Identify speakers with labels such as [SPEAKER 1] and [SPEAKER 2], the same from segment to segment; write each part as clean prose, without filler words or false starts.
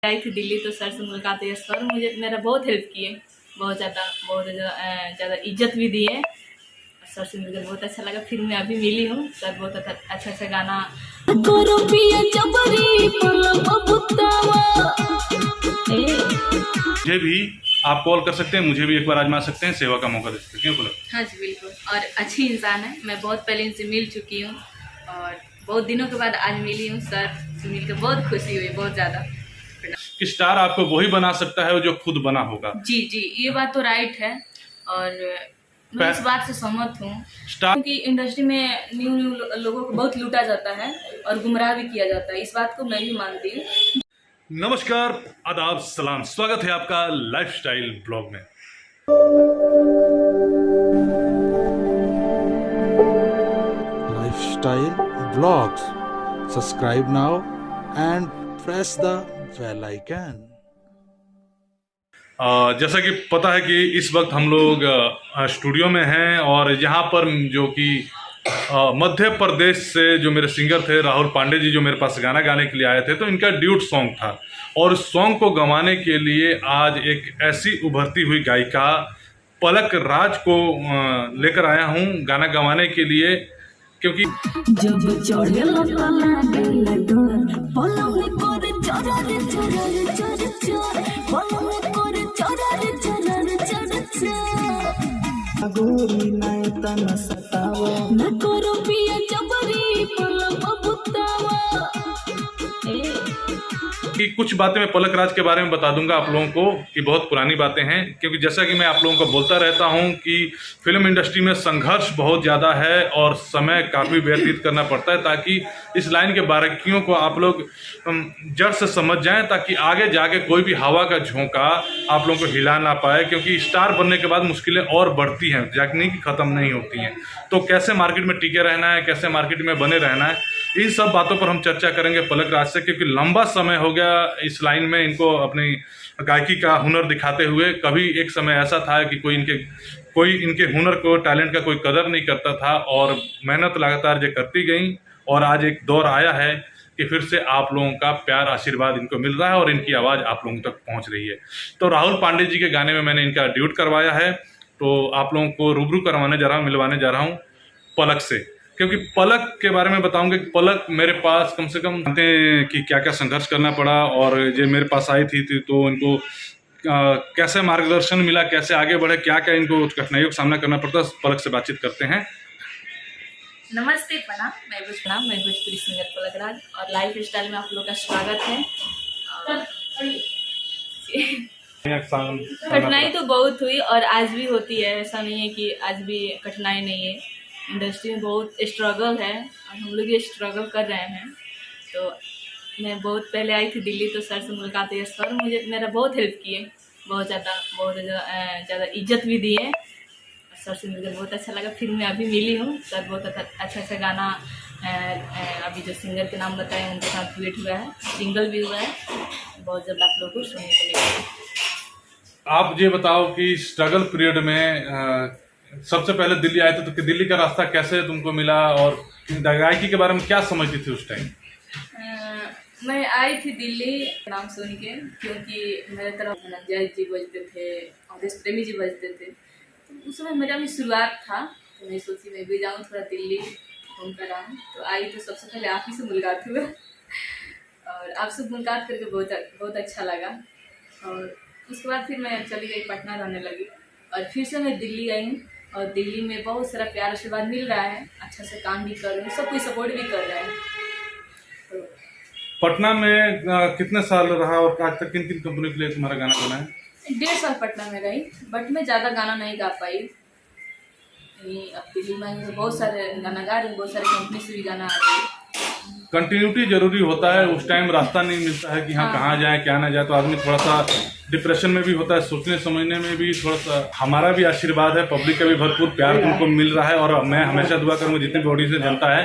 [SPEAKER 1] आई थी दिल्ली तो सर से मुलाकात हुई। सर मुझे मेरा बहुत हेल्प किए, बहुत ज़्यादा इज्जत भी दिए। सर से मिलकर बहुत अच्छा लगा। फिर मैं अभी मिली हूँ। सर बहुत अच्छा अच्छा गाना
[SPEAKER 2] मुझे भी आप कॉल कर सकते हैं, मुझे भी एक बार आजमा सकते हैं, सेवा का मौका दे सकते हैं। क्यों बोला?
[SPEAKER 1] हाँ जी बिल्कुल। और अच्छी इंसान है, मैं बहुत पहले इनसे मिल चुकी हूँ और बहुत दिनों के बाद आज मिली हूँ। सर से मिलकर बहुत खुशी हुई, बहुत ज़्यादा।
[SPEAKER 2] कि स्टार आपको वही बना सकता है जो खुद बना होगा।
[SPEAKER 1] जी जी, ये बात तो राइट है और मैं इस बात से सहमत हूँ क्योंकि इंडस्ट्री में न्यू लोगों को बहुत लूटा जाता है और गुमराह भी किया जाता है। इस बात को मैं भी मानती हूँ।
[SPEAKER 2] नमस्कार, आदाब, सलाम, स्वागत है आपका लाइफस्टाइल ब्लॉग में।
[SPEAKER 3] Lifestyle Vlogs. Subscribe now and press the bell icon.
[SPEAKER 2] जैसा कि पता है कि इस वक्त हम लोग स्टूडियो में हैं और यहाँ पर जो कि मध्य प्रदेश से जो मेरे सिंगर थे राहुल पांडे जी, जो मेरे पास गाना गाने के लिए आए थे, तो इनका ड्यूट सॉन्ग था और उस सॉन्ग को गवाने के लिए आज एक ऐसी उभरती हुई गायिका पलक राज को लेकर आया हूँ गाना गवाने के लिए, क्योंकि कुछ बातें मैं पलक राज के बारे में बता दूंगा आप लोगों को कि बहुत पुरानी बातें हैं, क्योंकि जैसा कि मैं आप लोगों को बोलता रहता हूं कि फिल्म इंडस्ट्री में संघर्ष बहुत ज़्यादा है और समय काफ़ी व्यतीत करना पड़ता है ताकि इस लाइन के बारीकियों को आप लोग जड़ से समझ जाएं, ताकि आगे जाके कोई भी हवा का झोंका आप लोगों को हिला ना पाए, क्योंकि स्टार बनने के बाद मुश्किलें और बढ़ती हैं, जागने की ख़त्म नहीं होती हैं। तो कैसे मार्केट में टिके रहना है, कैसे मार्केट में बने रहना है, इन सब बातों पर हम चर्चा करेंगे पलक राज से, क्योंकि लंबा समय हो गया इस लाइन में इनको अपनी गायकी का हुनर दिखाते हुए। कभी एक समय ऐसा था कि कोई इनके हुनर को, टैलेंट का कोई कदर नहीं करता था और मेहनत लगातार जो करती गई और आज एक दौर आया है कि फिर से आप लोगों का प्यार आशीर्वाद इनको मिल रहा है और इनकी आवाज़ आप लोगों तक पहुंच रही है। तो राहुल पांडे जी के गाने में मैंने इनका ड्यूट करवाया है, तो आप लोगों को रूबरू करवाने जा रहा हूँ, मिलवाने जा रहा हूँ पलक से, क्योंकि पलक के बारे में बताऊंगा कि पलक मेरे पास कम से कम जानते हैं कि क्या क्या संघर्ष करना पड़ा और ये मेरे पास आई थी तो इनको कैसे मार्गदर्शन मिला, कैसे आगे बढ़े, क्या क्या इनको कठिनाइयों का सामना करना पड़ता। पलक से बातचीत करते हैं।
[SPEAKER 1] नमस्ते, प्रणाम, मैं भोजपुरी सिंगर पलक राज और लाइफ स्टाइल में आप लोग का स्वागत है। कठिनाई तो बहुत हुई और आज भी होती है, ऐसा नहीं है कि आज भी कठिनाई नहीं है। इंडस्ट्री में बहुत स्ट्रगल है और हम लोग ये स्ट्रगल कर रहे हैं। तो मैं बहुत पहले आई थी दिल्ली तो सर से मुलाकात हुई। सर मुझे मेरा बहुत हेल्प किए, बहुत ज़्यादा इज्जत भी दिए। सर से मिलकर बहुत अच्छा लगा। फिर मैं अभी मिली हूँ। सर बहुत अच्छा अच्छा गाना अभी जो सिंगर के नाम बताए उनके साथ डुएट हुआ है, सिंगल भी हुआ है, बहुत ज़्यादा आप लोगों को सुनने को मिलेगा।
[SPEAKER 2] आप ये बताओ कि स्ट्रगल पीरियड में सबसे पहले दिल्ली आए थे तो दिल्ली का रास्ता कैसे तुमको मिला और गायकी के बारे में क्या समझती थी उस टाइम?
[SPEAKER 1] मैं आई थी दिल्ली नाम सुन के, क्योंकि मेरे तरफ धनंजय जी बजते थे, अवधेश प्रेमी जी बजते थे। तो उस समय मेरा भी शुरुआत था, तो मैं सोची मैं भी जाऊँ थोड़ा दिल्ली घूम कर आऊँ। तो आई तो सबसे पहले आप ही से मुलाकात हुआ और आपसे मुलाकात करके बहुत अच्छा लगा। और उसके बाद फिर मैं चली गई पटना रहने लगी और फिर से मैं दिल्ली आई हूँ और दिल्ली में बहुत सारा प्यार आशीर्वाद मिल रहा है, अच्छा से काम भी कर रहे हैं, सब कोई सपोर्ट भी कर रहा है। तो पटना
[SPEAKER 2] में कितने साल रहा और आज तक किन किन कंपनी के लिए तुम्हारा गाना बना है?
[SPEAKER 1] 1.5 साल पटना में रही, बट मैं ज़्यादा गाना नहीं गा पाई। अब दिल्ली में तो बहुत सारे गाना गा रही, बहुत सारे कंपनी से भी गाना आ रही है।
[SPEAKER 2] कंटिन्यूटी जरूरी होता है, उस टाइम रास्ता नहीं मिलता है कि हाँ कहाँ जाए क्या ना जाए, तो आदमी थोड़ा सा डिप्रेशन में भी होता है, सोचने समझने में भी थोड़ा सा। हमारा भी आशीर्वाद है, पब्लिक का भी भरपूर प्यार तुमको मिल रहा है और मैं हमेशा दुआ करूँगा जितनी बॉडी से जनता है।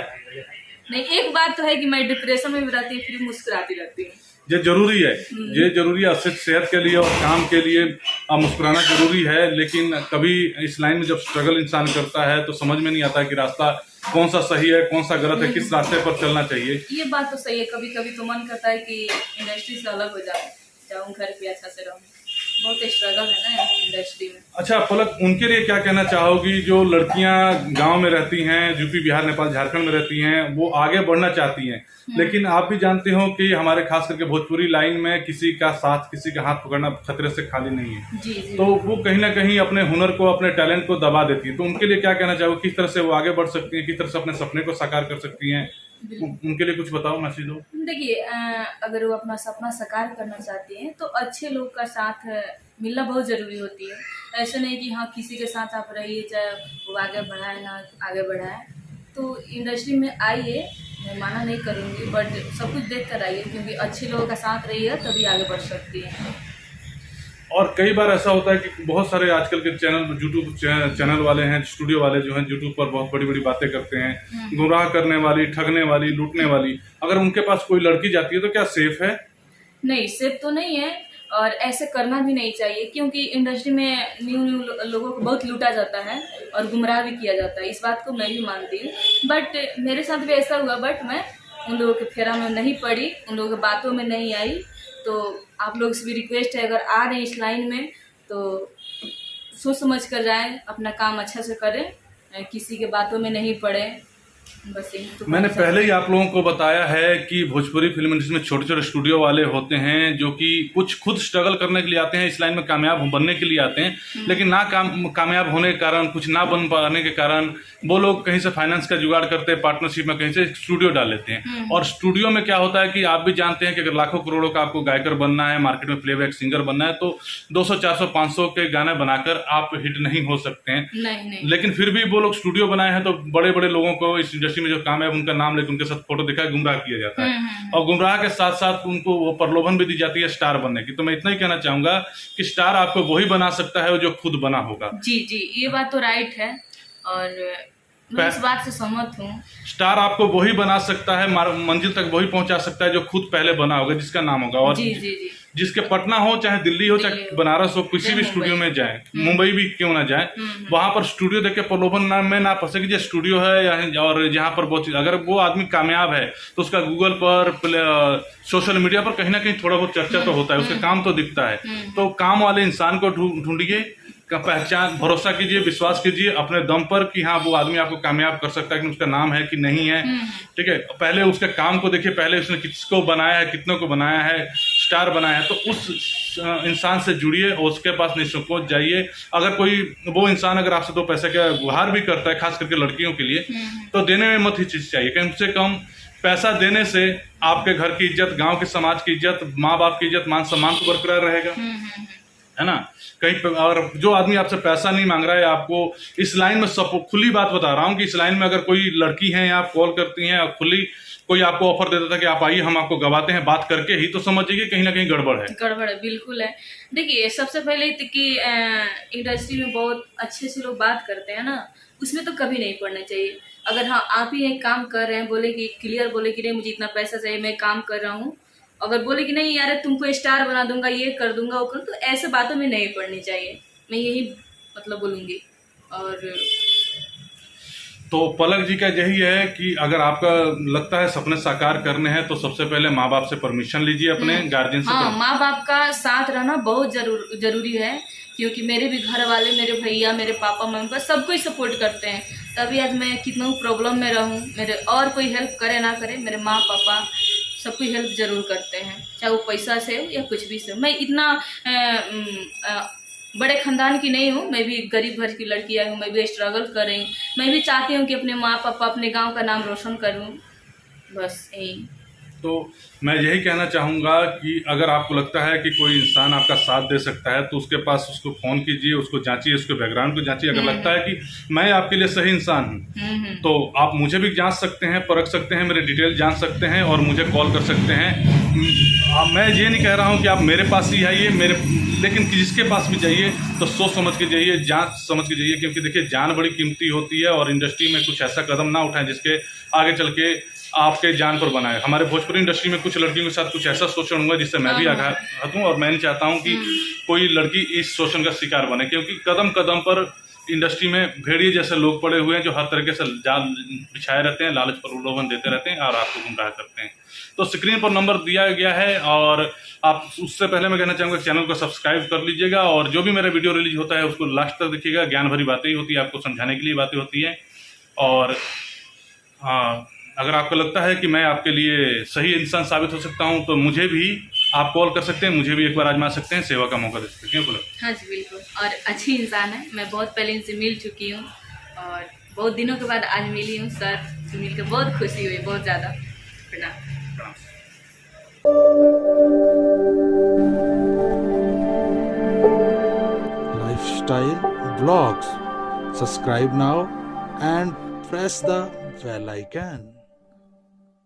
[SPEAKER 1] नहीं, एक बात तो है कि मैं डिप्रेशन में भी रहती हूँ फिर मुस्कुराती रहती हूँ।
[SPEAKER 2] ये जरूरी है, ये जरूरी है, सेहत के लिए और काम के लिए मुस्कुराना जरूरी है। लेकिन कभी इस लाइन में जब स्ट्रगल इंसान करता है तो समझ में नहीं आता कि रास्ता कौन सा सही है, कौन सा गलत है, किस रास्ते पर चलना चाहिए।
[SPEAKER 1] ये बात तो सही है, कभी कभी तो मन करता है कि इंडस्ट्री से अलग हो जाए, जाऊँ घर पे अच्छा से रहूँ। बहुत स्ट्रगल है ना इंडस्ट्री में।
[SPEAKER 2] अच्छा पलक, उनके लिए क्या कहना चाहोगी जो लड़कियां गांव में रहती हैं, यूपी बिहार नेपाल झारखंड में रहती हैं, वो आगे बढ़ना चाहती हैं, लेकिन आप भी जानते हो कि हमारे खास करके भोजपुरी लाइन में किसी का साथ, किसी का हाथ पकड़ना खतरे से खाली नहीं है।
[SPEAKER 1] जी जी।
[SPEAKER 2] तो वो कहीं ना कहीं अपने हुनर को, अपने टैलेंट को दबा देती है। तो उनके लिए क्या कहना चाहोगे, किस तरह से वो आगे बढ़ सकती हैं, किस तरह से अपने सपने को साकार कर सकती हैं, उनके लिए कुछ बताओ, मैसेज दो।
[SPEAKER 1] देखिए, अगर वो अपना सपना साकार करना चाहती हैं तो अच्छे लोग का साथ मिलना बहुत ज़रूरी होती है। ऐसे नहीं कि हाँ किसी के साथ आप रहिए चाहे वो आगे बढ़ाए ना आगे बढ़ाए। तो इंडस्ट्री में आइए, मैं माना नहीं करूँगी, बट सब कुछ देख कर आइए, क्योंकि अच्छे लोगों का साथ रहिए तभी आगे बढ़ सकती है।
[SPEAKER 2] और कई बार ऐसा होता है कि बहुत सारे आजकल के चैनल, यूट्यूब चैनल वाले हैं, स्टूडियो वाले जो हैं, यूट्यूब पर बहुत बड़ी बड़ी बातें करते हैं, गुमराह करने वाली, ठगने वाली, लूटने वाली। अगर उनके पास कोई लड़की जाती है तो क्या सेफ है?
[SPEAKER 1] नहीं, सेफ तो नहीं है, और ऐसे करना भी नहीं चाहिए, क्योंकि इंडस्ट्री में न्यू लोगों को बहुत लूटा जाता है और गुमराह भी किया जाता है। इस बात को मैं भी मानती हूँ, बट मेरे साथ भी ऐसा हुआ, बट मैं उन लोगों के फेरा में नहीं पड़ी, उन लोगों की बातों में नहीं आई। तो आप लोग से भी रिक्वेस्ट है, अगर आ रहे हैं इस लाइन में तो सोच समझ कर जाएं, अपना काम अच्छा से करें, किसी के बातों में नहीं पड़े। बस यही तो
[SPEAKER 2] मैंने पहले ही आप लोगों को बताया है कि भोजपुरी फिल्म इंडस्ट्री में छोटे छोटे स्टूडियो वाले होते हैं जो कि कुछ खुद स्ट्रगल करने के लिए आते हैं, इस लाइन में कामयाब बनने के लिए आते हैं, लेकिन ना कामयाब होने के कारण, कुछ ना बन पाने के कारण वो लोग कहीं से फाइनेंस का जुगाड़ करते हैं, पार्टनरशिप में कहीं से स्टूडियो डाल लेते हैं। और स्टूडियो में क्या होता है कि आप भी जानते हैं कि अगर लाखों करोड़ों का आपको गायकर बनना है, मार्केट में प्लेबैक सिंगर बनना है, तो 200, 400, 500 के गाने बनाकर आप हिट नहीं हो सकते हैं।
[SPEAKER 1] नहीं।
[SPEAKER 2] लेकिन फिर भी वो लोग स्टूडियो बनाए हैं तो बड़े बड़े लोगों को इस इंडस्ट्री में जो कामयाब उनका नाम लेकर उनके साथ फोटो दिखा गुमराह किया जाता है, और गुमराह के साथ साथ उनको वो प्रलोभन भी दी जाती है स्टार बनने की। तो मैं इतना ही कहना चाहूंगा कि स्टार आपको वही बना सकता है जो खुद बना होगा।
[SPEAKER 1] जी, ये बात तो राइट है, और मैं इस बात से सहमत हूँ।
[SPEAKER 2] स्टार आपको वही बना सकता है, मंजिल तक वही पहुंचा सकता है जो खुद पहले बना होगा, जिसका नाम होगा। और
[SPEAKER 1] जी।
[SPEAKER 2] जिसके पटना हो, चाहे दिल्ली हो, चाहे बनारस हो, किसी भी स्टूडियो में जाए, मुंबई भी क्यों ना जाए, वहां पर स्टूडियो देख के प्रलोभन में ना फंसे कि ये स्टूडियो है, और जहां पर बहुत चीज, अगर वो आदमी कामयाब है तो उसका गूगल पर, सोशल मीडिया पर कहीं ना कहीं थोड़ा बहुत चर्चा तो होता है, उसका काम तो दिखता है। तो काम वाले इंसान को ढूंढिए, का पहचान, भरोसा कीजिए, विश्वास कीजिए अपने दम पर कि हाँ वो आदमी आपको कामयाब कर सकता है, कि उसका नाम है कि नहीं है। ठीक है, पहले उसके काम को देखिए, पहले उसने किसको बनाया है, कितनों को बनाया है, स्टार बनाया है, तो उस इंसान से जुड़िए और उसके पास निसंकोच जाइए। अगर कोई वो इंसान अगर आपसे 2 पैसे का गुहार भी करता है, खास करके लड़कियों के लिए, तो देने में मत हिचकिचाइए। कम से कम पैसा देने से आपके घर की इज्जत, गाँव के समाज की इज्जत, माँ बाप की इज्जत, मान सम्मान तो बरकरार रहेगा, है ना। कहीं और जो आदमी आपसे पैसा नहीं मांग रहा है, आपको इस लाइन में सब खुली बात बता रहा हूँ कि इस लाइन में अगर कोई लड़की है या आप कॉल करती हैं, खुली कोई आपको ऑफर देता था कि आप आइए हम आपको गवाते हैं, बात करके ही, तो समझिए कहीं ना कहीं गड़बड़ है,
[SPEAKER 1] बिल्कुल है। देखिए, सबसे पहले तो कि इंडस्ट्री में बहुत अच्छे से लोग बात करते हैं ना, उसमें तो कभी नहीं पड़ना चाहिए। अगर हाँ आप ही एक काम कर रहे हैं, बोले कि क्लियर बोले कि नहीं मुझे इतना पैसा चाहिए, मैं काम कर रहा हूँ, अगर बोले कि नहीं यार तुमको स्टार बना दूंगा, ये कर दूंगा, वो कर, तो ऐसे बातों में नहीं पड़नी चाहिए, मैं यही मतलब बोलूँगी। और
[SPEAKER 2] तो पलक जी का यही है कि अगर आपका लगता है सपने साकार करने हैं तो सबसे पहले माँ बाप से परमिशन लीजिए, अपने गार्जियन से।
[SPEAKER 1] हाँ, माँ बाप का साथ रहना बहुत जरूरी है, क्योंकि मेरे भी घर वाले, मेरे भैया, मेरे पापा, मम्मी, सबको ही सपोर्ट करते हैं। तभी आज मैं कितना प्रॉब्लम में रहूँ, मेरे और कोई हेल्प करे ना करे, मेरे माँ पापा सबको हेल्प जरूर करते हैं, चाहे वो पैसा से हो या कुछ भी से हो। मैं इतना बड़े खानदान की नहीं हूँ, मैं भी गरीब घर की लड़की आई हूँ, मैं भी स्ट्रगल कर रही हूँ, मैं भी चाहती हूँ कि अपने माँ पापा, अपने गांव का नाम रोशन करूँ, बस यही।
[SPEAKER 2] तो मैं यही कहना चाहूँगा कि अगर आपको लगता है कि कोई इंसान आपका साथ दे सकता है तो उसके पास उसको फ़ोन कीजिए, उसको जांचिए, उसके बैकग्राउंड को जांचिए। अगर लगता है कि मैं आपके लिए सही इंसान हूँ तो आप मुझे भी जांच सकते हैं, परख सकते हैं, मेरे डिटेल जान सकते हैं और मुझे कॉल कर सकते हैं। मैं ये नहीं कह रहा हूँ कि आप मेरे पास ही आइए, लेकिन जिसके पास भी जाइए तो सोच समझ के जाइए, जांच समझ के जाइए, क्योंकि देखिए जान बड़ी कीमती होती है और इंडस्ट्री में कुछ ऐसा कदम ना उठाएं जिसके आगे चल के आपके जान पर बनाए। हमारे भोजपुरी इंडस्ट्री में कुछ लड़कियों के साथ कुछ ऐसा शोषण हुआ जिससे मैं भी आघात हूँ, और मैं नहीं चाहता हूँ कि कोई लड़की इस शोषण का शिकार बने, क्योंकि कदम कदम पर इंडस्ट्री में भेड़िए जैसे लोग पड़े हुए हैं जो हर तरीके से जाल बिछाए रहते हैं, लालच प्रलोभन देते रहते हैं और आपको गुमराह करते हैं। तो स्क्रीन पर नंबर दिया गया है और आप उससे पहले मैं कहना चाहूँगा चैनल को सब्सक्राइब कर लीजिएगा और जो भी मेरा वीडियो रिलीज होता है उसको लास्ट तक देखिएगा। ज्ञान भरी बातें ही होती है, आपको समझाने के लिए बातें होती हैं। और हाँ, अगर आपको लगता है कि मैं आपके लिए सही इंसान साबित हो सकता हूँ तो मुझे भी आप कॉल कर सकते हैं, मुझे भी एक बार आजमा सकते हैं, सेवा का मौका दे सकते हैं। क्यों बोला?
[SPEAKER 1] हाँ जी बिल्कुल, और अच्छी इंसान है। मैं बहुत पहले इनसे मिल चुकी हूँ और बहुत दिनों के बाद आज मिली हूँ। सर से मिलकर बहुत खुशी हुई, बहुत ज़्यादा। प्रणाम।
[SPEAKER 3] Lifestyle Vlogs. Subscribe now and press the bell icon.